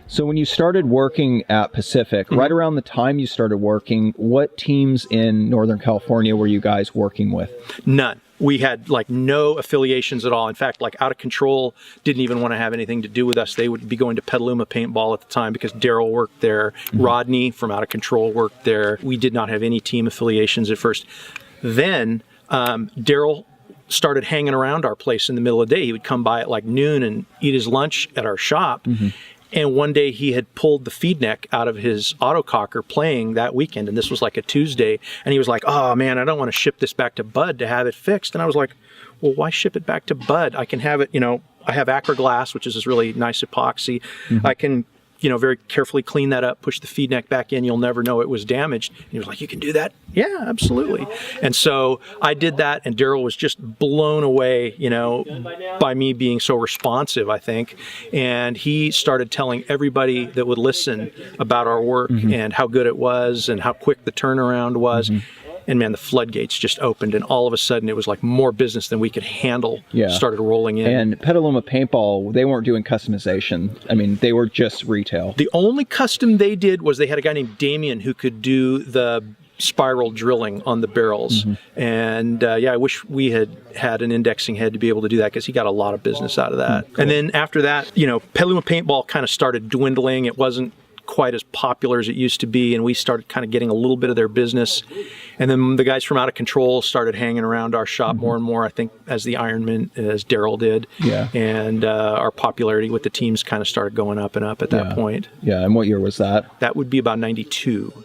So when you started working at Pacific, right around the time you started working, what teams in Northern California were you guys working with? None. We had like no affiliations at all. In fact, like Out of Control didn't even want to have anything to do with us. They would be going to Petaluma Paintball at the time because Darryl worked there. Rodney from Out of Control worked there. We did not have any team affiliations at first. Then Darryl started hanging around our place in the middle of the day. He would come by at like noon and eat his lunch at our shop. And one day he had pulled the feed neck out of his autococker playing that weekend. And this was like a Tuesday. And he was like, oh man, I don't want to ship this back to Bud to have it fixed. And I was like, well, why ship it back to Bud? I can have it, you know, I have Acroglass, which is this really nice epoxy. I can, you know, very carefully clean that up, push the feed neck back in. You'll never know it was damaged. And he was like, you can do that? Yeah, absolutely. And so I did that, and Darryl was just blown away, you know, by me being so responsive, I think. And he started telling everybody that would listen about our work and how good it was and how quick the turnaround was. And man, the floodgates just opened, and all of a sudden it was like more business than we could handle started rolling in. And Petaluma Paintball, they weren't doing customization. I mean, they were just retail. The only custom they did was they had a guy named Damien who could do the spiral drilling on the barrels. And yeah, I wish we had had an indexing head to be able to do that, because he got a lot of business out of that. Cool. And then after that, you know, Petaluma Paintball kind of started dwindling. It wasn't quite as popular as it used to be, and we started kind of getting a little bit of their business. And then the guys from Out of Control started hanging around our shop more and more, I think, as the Ironmen, as Darryl did. And our popularity with the teams kind of started going up and up at that point. And what year was that? That would be about 92.